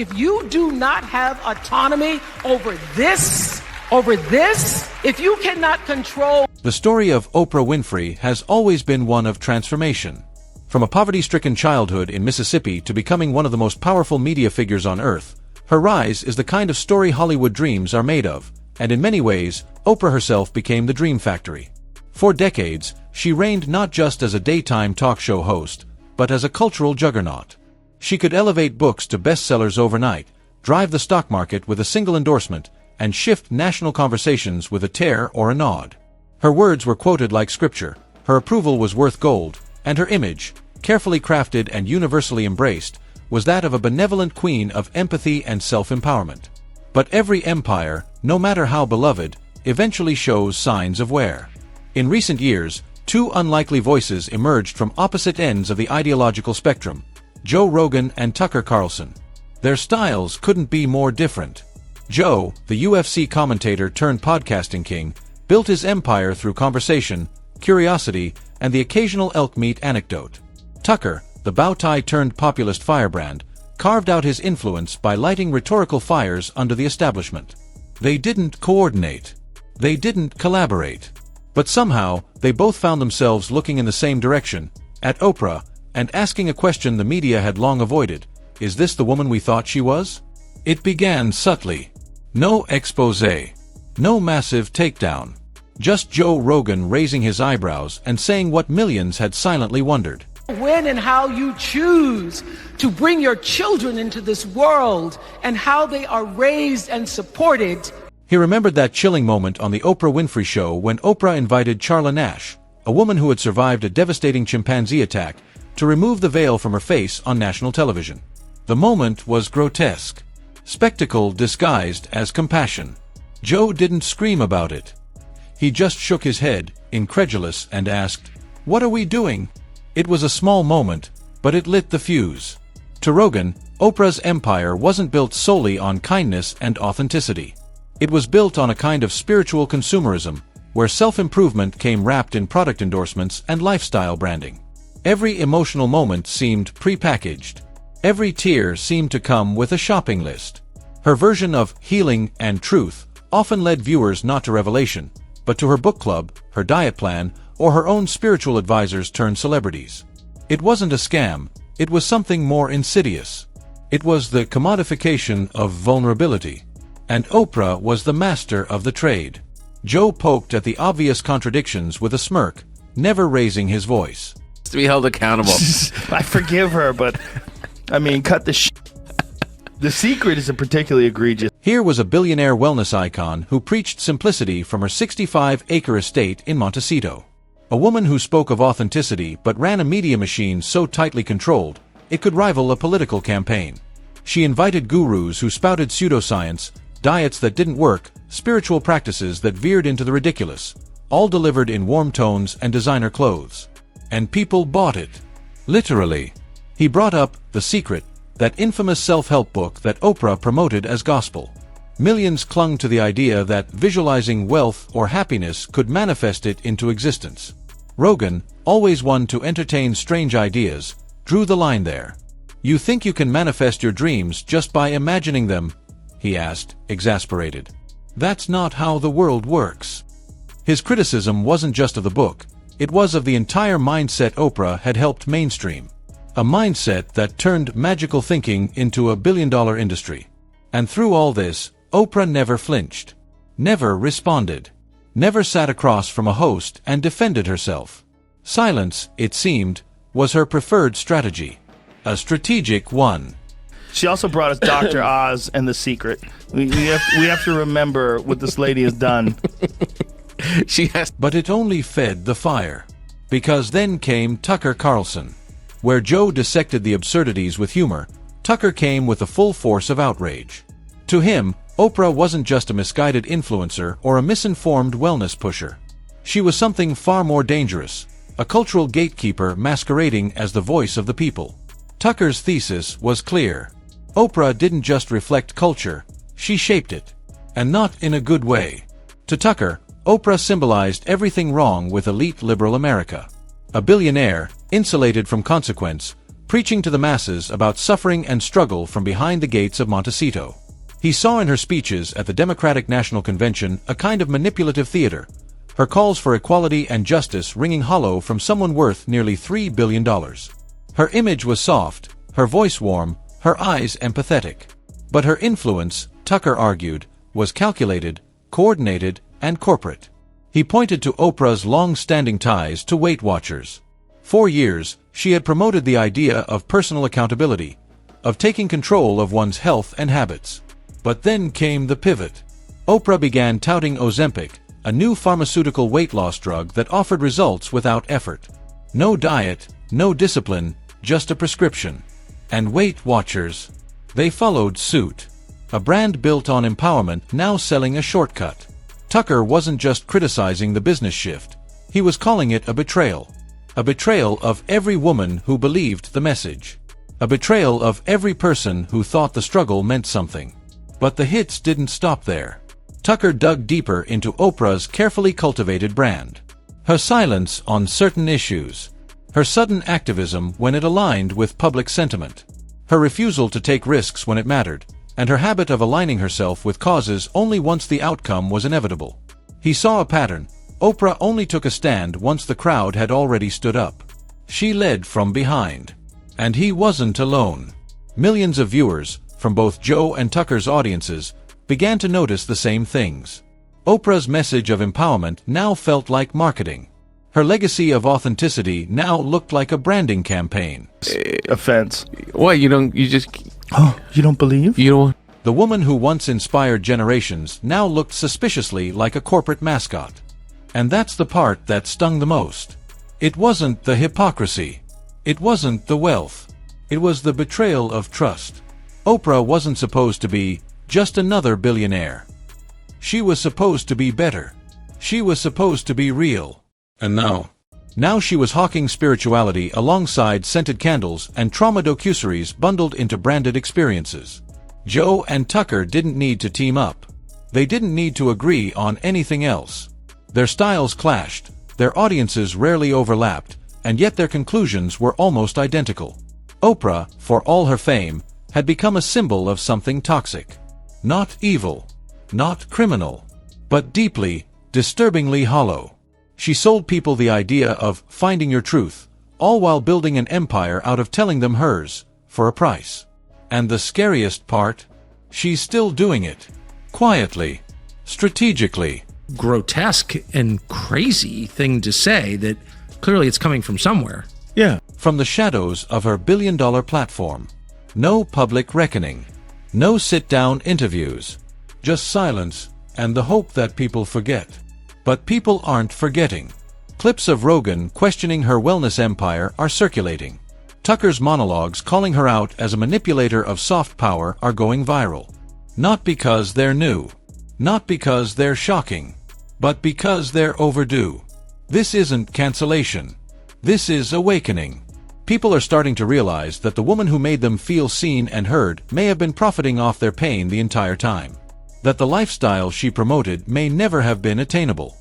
If you do not have autonomy over this, if you cannot control... The story of Oprah Winfrey has always been one of transformation. From a poverty-stricken childhood in Mississippi to becoming one of the most powerful media figures on earth, her rise is the kind of story Hollywood dreams are made of, and in many ways, Oprah herself became the dream factory. For decades, she reigned not just as a daytime talk show host, but as a cultural juggernaut. She could elevate books to bestsellers overnight, drive the stock market with a single endorsement, and shift national conversations with a tear or a nod. Her words were quoted like scripture, her approval was worth gold, and her image, carefully crafted and universally embraced, was that of a benevolent queen of empathy and self-empowerment. But every empire, no matter how beloved, eventually shows signs of wear. In recent years, two unlikely voices emerged from opposite ends of the ideological spectrum: Joe Rogan and Tucker Carlson. Their styles couldn't be more different. Joe, the UFC commentator turned podcasting king, built his empire through conversation, curiosity, and the occasional elk meat anecdote. Tucker, the bow-tie turned populist firebrand, carved out his influence by lighting rhetorical fires under the establishment. They didn't coordinate. They didn't collaborate. But somehow, they both found themselves looking in the same direction, at Oprah, and asking a question the media had long avoided: is this the woman we thought she was? It began subtly. No exposé. No massive takedown. Just Joe Rogan raising his eyebrows and saying what millions had silently wondered. When and how you choose to bring your children into this world and how they are raised and supported. He remembered that chilling moment on the Oprah Winfrey Show when Oprah invited Charla Nash, a woman who had survived a devastating chimpanzee attack, to remove the veil from her face on national television. The moment was grotesque. Spectacle disguised as compassion. Joe didn't scream about it. He just shook his head, incredulous, and asked, "What are we doing?" It was a small moment, but it lit the fuse. To Rogan, Oprah's empire wasn't built solely on kindness and authenticity. It was built on a kind of spiritual consumerism, where self-improvement came wrapped in product endorsements and lifestyle branding. Every emotional moment seemed pre-packaged. Every tear seemed to come with a shopping list. Her version of healing and truth often led viewers not to revelation, but to her book club, her diet plan, or her own spiritual advisors turned celebrities. It wasn't a scam, it was something more insidious. It was the commodification of vulnerability. And Oprah was the master of the trade. Joe poked at the obvious contradictions with a smirk, never raising his voice. To be held accountable. I forgive her, but I mean, cut the shit. The Secret is a particularly egregious. Here was a billionaire wellness icon who preached simplicity from her 65-acre estate in Montecito. A woman who spoke of authenticity but ran a media machine so tightly controlled, it could rival a political campaign. She invited gurus who spouted pseudoscience, diets that didn't work, spiritual practices that veered into the ridiculous, all delivered in warm tones and designer clothes. And people bought it. Literally. He brought up The Secret, that infamous self-help book that Oprah promoted as gospel. Millions clung to the idea that visualizing wealth or happiness could manifest it into existence. Rogan, always one to entertain strange ideas, drew the line there. "You think you can manifest your dreams just by imagining them?" he asked, exasperated. "That's not how the world works." His criticism wasn't just of the book, it was of the entire mindset Oprah had helped mainstream. A mindset that turned magical thinking into a billion-dollar industry. And through all this, Oprah never flinched. Never responded. Never sat across from a host and defended herself. Silence, it seemed, was her preferred strategy. A strategic one. She also brought us Dr. Oz and The Secret. We have to remember what this lady has done. But it only fed the fire. Because then came Tucker Carlson. Where Joe dissected the absurdities with humor, Tucker came with the full force of outrage. To him, Oprah wasn't just a misguided influencer or a misinformed wellness pusher. She was something far more dangerous, a cultural gatekeeper masquerading as the voice of the people. Tucker's thesis was clear. Oprah didn't just reflect culture, she shaped it. And not in a good way. To Tucker, Oprah symbolized everything wrong with elite liberal America. A billionaire, insulated from consequence, preaching to the masses about suffering and struggle from behind the gates of Montecito. He saw in her speeches at the Democratic National Convention a kind of manipulative theater, her calls for equality and justice ringing hollow from someone worth nearly $3 billion. Her image was soft, her voice warm, her eyes empathetic. But her influence, Tucker argued, was calculated, coordinated, and corporate. He pointed to Oprah's long-standing ties to Weight Watchers. For years, she had promoted the idea of personal accountability, of taking control of one's health and habits. But then came the pivot. Oprah began touting Ozempic, a new pharmaceutical weight loss drug that offered results without effort. No diet, no discipline, just a prescription. And Weight Watchers, they followed suit. A brand built on empowerment now selling a shortcut. Tucker wasn't just criticizing the business shift. He was calling it a betrayal. A betrayal of every woman who believed the message. A betrayal of every person who thought the struggle meant something. But the hits didn't stop there. Tucker dug deeper into Oprah's carefully cultivated brand. Her silence on certain issues. Her sudden activism when it aligned with public sentiment. Her refusal to take risks when it mattered, and her habit of aligning herself with causes only once the outcome was inevitable. He saw a pattern. Oprah only took a stand once the crowd had already stood up. She led from behind. And he wasn't alone. Millions of viewers, from both Joe and Tucker's audiences, began to notice the same things. Oprah's message of empowerment now felt like marketing. Her legacy of authenticity now looked like a branding campaign. Offense. What, you don't believe? You don't? The woman who once inspired generations now looked suspiciously like a corporate mascot. And that's the part that stung the most. It wasn't the hypocrisy. It wasn't the wealth. It was the betrayal of trust. Oprah wasn't supposed to be just another billionaire. She was supposed to be better. She was supposed to be real. And now she was hawking spirituality alongside scented candles and trauma docuseries bundled into branded experiences. Joe and Tucker didn't need to team up. They didn't need to agree on anything else. Their styles clashed, their audiences rarely overlapped, and yet their conclusions were almost identical. Oprah, for all her fame, had become a symbol of something toxic. Not evil, not criminal, but deeply, disturbingly hollow. She sold people the idea of finding your truth, all while building an empire out of telling them hers, for a price. And the scariest part? She's still doing it. Quietly. Strategically. Grotesque and crazy thing to say that clearly it's coming from somewhere. Yeah. From the shadows of her billion-dollar platform. No public reckoning. No sit-down interviews. Just silence and the hope that people forget. But people aren't forgetting. Clips of Rogan questioning her wellness empire are circulating. Tucker's monologues calling her out as a manipulator of soft power are going viral. Not because they're new. Not because they're shocking. But because they're overdue. This isn't cancellation. This is awakening. People are starting to realize that the woman who made them feel seen and heard may have been profiting off their pain the entire time. That the lifestyle she promoted may never have been attainable.